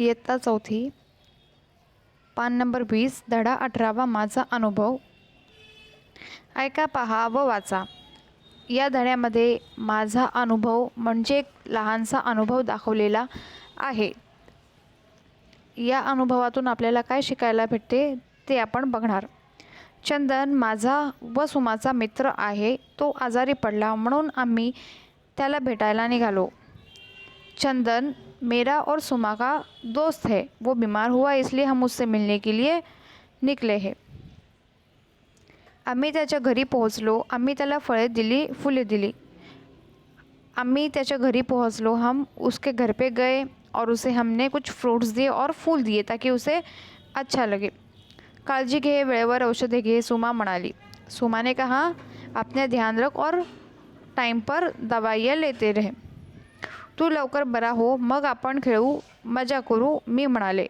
इयत्ता चौथी, पान नंबर 20, धडा 18वा, माझा अनुभव. ऐका, पहा व वाचा. या धड्यामध्ये माझा अनुभव म्हणजे एक लहानसा अनुभव दाखवलेला आहे. या अनुभवातून आपल्याला काय शिकायला भेटते ते आपण बघणार. चंदन माझा व सुमाचा मित्र आहे. तो आजारी पडला म्हणून आम्ही त्याला भेटायला निघालो. चंदन मेरा और सुमा का दोस्त है. वो बीमार हुआ इसलिए हम उससे मिलने के लिए निकले हैं. आम्ही त्याच्या घरी पोहोचलो. आम्ही त्याला फळे दिली, फुले दिली. आम्ही त्याच्या घरी पहुंचलो. हम उसके घर पे गए और उसे हमने कुछ फ्रूट्स दिए और फूल दिए ताकि उसे अच्छा लगे. काळजी घे, वेळेवर औषधे घे, सुमा म्हणाली. सुमा ने कहा, अपने ध्यान रख और टाइम पर दवाइयाँ लेते रहे. तू लवकर बरा हो, मग आपण खेळू, मजा करू, मी म्हणाले.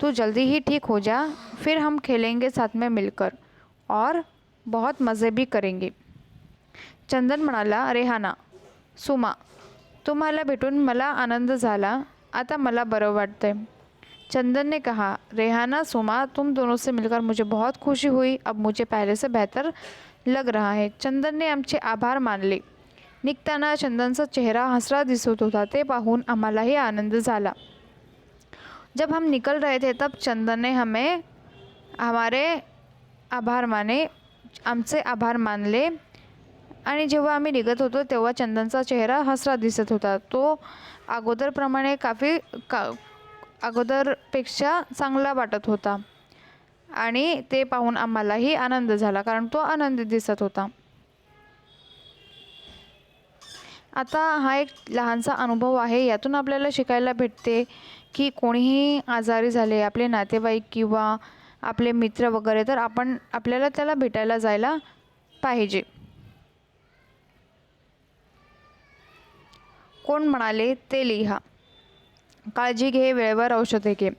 तू जल्दी ही ठीक हो जा, फिर हम खेलेंगे साथ में मिलकर और बहुत मज़े भी करेंगे. चंदन म्हणाला, रेहाना, सुमा, तुम्हाला भेटून मला आनंद झाला. आता मला बरं वाटतंय. चंदन ने कहा, रेहाना, सुमा, तुम दोनों से मिलकर मुझे बहुत खुशी हुई. अब मुझे पहले से बेहतर लग रहा है. चंदन ने आमचे आभार मानले. निघताना चंदनचा चेहरा हसरा दिसत होता. ते पाहून आम्हालाही आनंद झाला. जब हम निकल रहे थे तब चंदन ने हमें आमचे आभार मानले. आणि जेव्हा आम्ही निघत होतो तेव्हा चंदनचा चेहरा हसरा दिसत होता. तो अगोदरपेक्षा चांगला वाटत होता आणि ते पाहून आम्हालाही आनंद झाला, कारण तो आनंदी दिसत होता. आता हा एक लहानसा अनुभव आहे. यातून आपल्याला शिकायला भेटते की कोणीही आजारी झाले, आपले नातेवाईक किंवा आपले मित्र वगैरे, तर आपल्याला त्याला भेटायला जायला पाहिजे. कोण म्हणाले ते लिहा. काळजी घे, वेळेवर औषधे घे.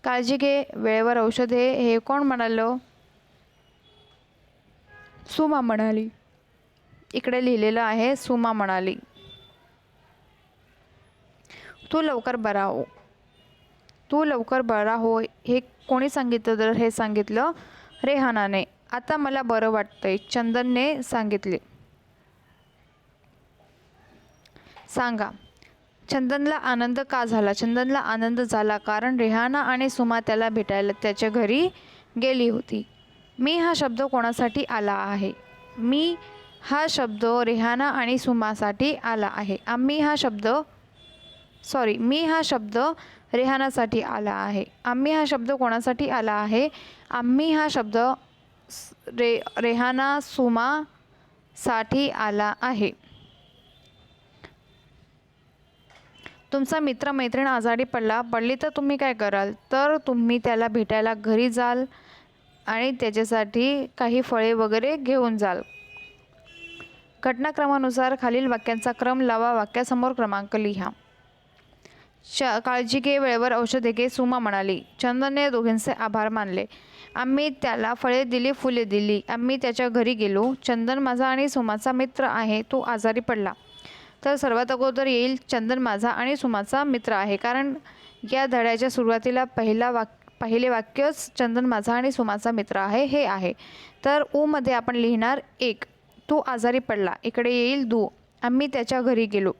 काळजी घे, वेळेवर औषधे, हे कोण म्हणालं? सुमा म्हणाली. इकडे लिहिलेलं आहे, सुमा म्हणाली. तू लवकर बरा हो, हे कोणी सांगितलं? तर हे सांगितलं रेहानाने. आता मला बरं वाटतंय, चंदनने सांगितले. सांगा, चंदनला आनंद का झाला? चंदनला आनंद झाला कारण रेहाना आणि सुमा त्याला भेटायला त्याच्या घरी गेली होती. मी हा शब्द कोणासाठी आला आहे? मी हा शब्द रेहाना आणि सुमासाठी आला आहे. मी हा शब्द रेहानासाठी आला आहे. आम्ही हा शब्द कोणासाठी आला आहे? आम्ही हा शब्द रेहाना, सुमासाठी आला आहे. तुमचा मित्र मैत्रीण आजारी पडली तर तुम्ही काय कराल? तर तुम्ही त्याला भेटायला घरी जाल आणि त्याच्यासाठी काही फळे वगैरे घेऊन जाल. घटनाक्रमानुसार खालील वाक्यांचा क्रम लावा. वाक्यासमोर क्रमांक लिहा. काळजी घे, वेळेवर औषधे घे, सुमा म्हणाली. चंदनने दोघींचे आभार मानले. आम्ही त्याला फळे दिली, फुले दिली. आम्ही त्याच्या घरी गेलो. चंदन माझा आणि सुमाचा मित्र आहे. तो आजारी पडला. तर सर्वात अगोदर येईल चंदन माझा आणि सुमाचा मित्र आहे, कारण या धड्याच्या सुरुवातीला पहिले वाक्यच चंदन माझा आणि सुमाचा मित्र आहे हे आहे. तर मध्ये आपण लिहिणार एक. तो आजारी पडला. इकडे येईल दू. आम्ही त्याच्या घरी गेलो.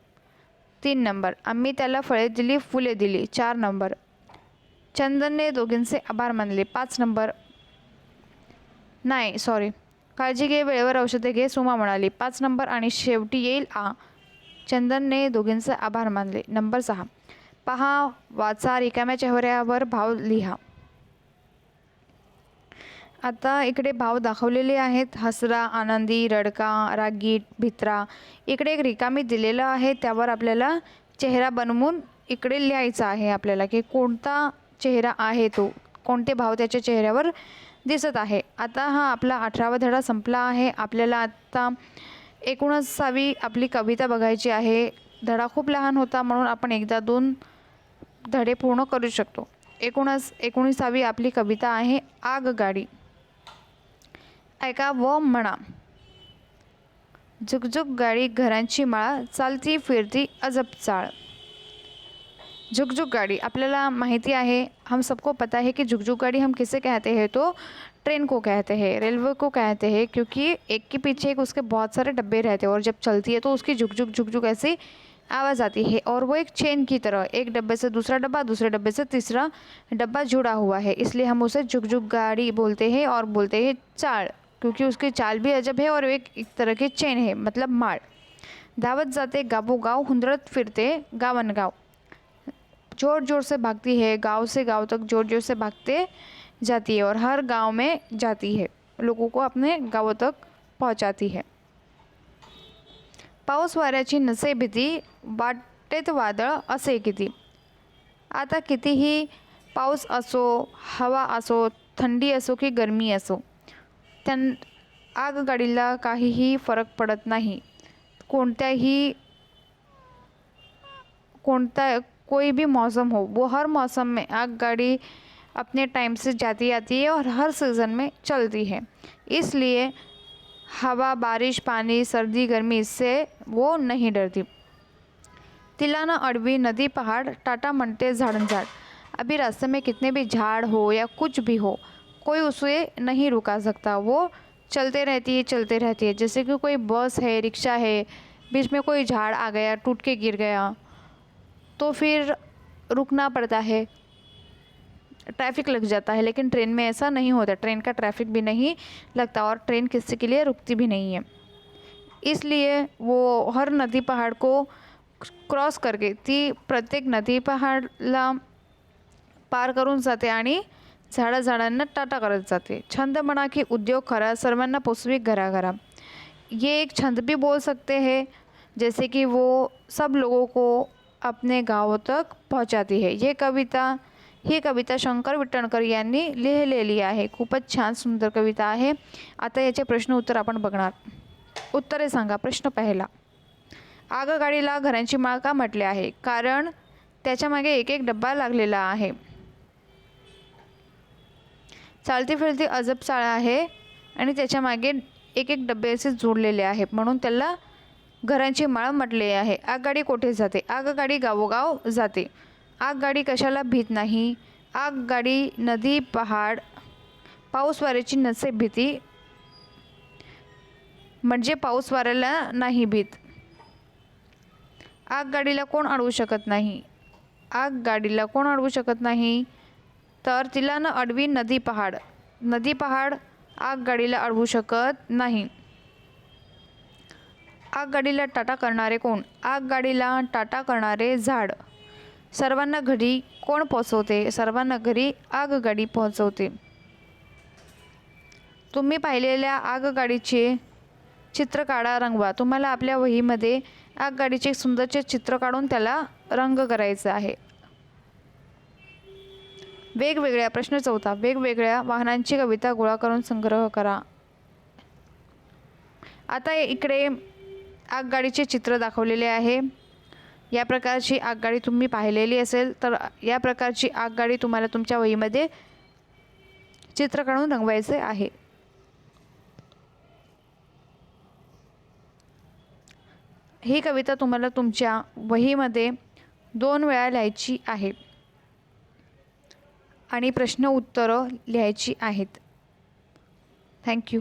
3 नंबर. आम्ही त्याला फळे दिली, फुले दिली. 4 नंबर. चंदनने दोघींचे आभार मानले. 5 नंबर. काळजी घे, वेळेवर औषधे घे, सुमा म्हणाली. 5 नंबर. आणि शेवटी येईल आ. चंदनने दोघींचे आभार मानले. नंबर 6. पहा, वाचा, रिकाम्या चेहऱ्यावर भाव लिहा. आता इकडे भाव दाखवलेले आहेत. हसरा, आनंदी, रडका, रागीट, भित्रा. इकडे एक रिकामी दिलेलं आहे, त्यावर आपल्याला चेहरा बनवून इकडे लिहायचा आहे आपल्याला की कोणता चेहरा आहे तो, कोणते भाव त्याच्या चेहऱ्यावर दिसत आहे. आता हा आपला 18वा धडा संपला आहे. आपल्याला आता 19वी आपली कविता बघायची आहे. धडा खूप लहान होता म्हणून आपण एकदा 2 धडे पूर्ण करू शकतो. 19वी आपली कविता आहे, आगगाडी. ऐका व म्हणा. झुकझुक गाडी घरांची माळ, चालती फिरती अजब चाळ. झुक-झुक गाड़ी आपल्याला माहिती है, हम सबको पता है कि झुक-झुक गाड़ी हम किसे कहते हैं, तो ट्रेन को कहते हैं, रेलवे को कहते हैं, क्योंकि एक के पीछे एक उसके बहुत सारे डब्बे रहते हैं और जब चलती है तो उसकी झुक-झुक झुक-झुक ऐसी आवाज़ आती है और वो एक चेन की तरह एक डब्बे से दूसरा डब्बा, दूसरे डब्बे से तीसरा डब्बा जुड़ा हुआ है, इसलिए हम उसे झुक-झुक गाड़ी बोलते हैं और बोलते हैं चाल, क्योंकि उसकी चाल भी अजब है और एक तरह की चेन है, मतलब माळ। धावत जाते गावोगाव, हुंदड़त फिरते गावन-गाव। ज़ोर-ज़ोर से भागती है, गाँव से गाँव तक ज़ोर-ज़ोर से भागते जाती है और हर गाँव में जाती है, लोगों को अपने गाँवों तक पहुंचाती है। पाऊस वाऱ्याची नसे भीती, वाटेत वादळ असे किती। आता कितीही पाऊस असो, हवा असो, थंडी असो की गरमी असो, आगगाडीला काहीही फरक पडत नाही। कोई भी मौसम हो, वो हर मौसम में आगगाड़ी अपने टाइम से जाती आती है और हर सीज़न में चलती है, इसलिए हवा, बारिश, पानी, सर्दी, गर्मी इससे वो नहीं डरती। तिला न अडवी नदी पहाड़, टाटा म्हणते झाड़न-झाड़। अभी रास्ते में कितने भी झाड़ हो या कुछ भी हो, कोई उसे नहीं रुका सकता, वो चलते रहती है। जैसे कि कोई बस है, रिक्शा है, बीच में कोई झाड़ आ गया, टूट के गिर गया, तो फिर रुकना पड़ता है, ट्रैफिक लग जाता है, लेकिन ट्रेन में ऐसा नहीं होता, ट्रेन का ट्रैफिक भी नहीं लगता और ट्रेन किसी के लिए रुकती भी नहीं है, इसलिए वो हर नदी पहाड़ को क्रॉस करके ती प्रत्येक नदी पहाड़ला पार करून जाते आणि झाडांना टाटा करत जाते। छंद म्हणा की उद्योग खरा, सर्वांना पोचवी घरा-घरा। ये एक छंद भी बोल सकते हैं, जैसे कि वो सब लोगों को अपने गाँवों तक पहुंचाती है। ही कविता शंकर विटणकर यांनी लिहिलेली आहे। खूपच छान सुंदर कविता आहे। आता याचे प्रश्न उत्तर आपण बघणार। उत्तरे सांगा। प्रश्न पहिला, आगगाडीला घरांची माळ का म्हटले आहे? कारण त्याच्या मागे एक एक डब्बा लागलेला आहे। चालती फिरती अजब चाळ आहे आणि त्याच्या मागे एक एक डब्बे असे जोडलेले आहेत, म्हणून त्याला घरांची माळ म्हटले आहे। आगगाडी कोठे जाते? आगगाडी गावोगाव जाते। आगगाडी कशाला भीत नाही? आगगाडी नदी पहाड, पाऊस वाऱ्याची नसे भीती, म्हणजे पाऊस वाऱ्याला नाही भीत। आगगाडीला कोण अडवू शकत नाही? आगगाडीला कोण अडवू शकत नाही? तर तिला न अडवी नदी पहाड। नदी पहाड आगगाडीला अडवू शकत नाही। आगगाडीला टाटा करणारे कोण? आगगाडीला टाटा करणारे झाड। सर्वांना घरी कोण पोहोचवते? सर्वांना घरी आगगाडी पोहोचवते। तुम्ही पाहिलेल्या आगगाडीचे चित्र काढा, रंगवा। तुम्हाला आपल्या वहीमध्ये आगगाडीचे एक सुंदरचे चित्र काढून त्याला रंग करायचा आहे। वेगवेगळ्या प्रश्न चौथा, वेगवेगळ्या वाहनांची कविता गोळा करून संग्रह करा। आता इकडे आगगाडीचे चित्र दाखवलेले आहे। या प्रकारची आगगाडी तुम्ही पाहिलेली असेल तर या प्रकारची आगगाडी तुम्हाला तुमच्या वहीमध्ये चित्र काढून रंगवायचे आहे। ही कविता तुम्हाला तुमच्या वहीमध्ये 2 वेळा लिहायची आहे आणि प्रश्न उत्तरं लिहायची आहेत। Thank you.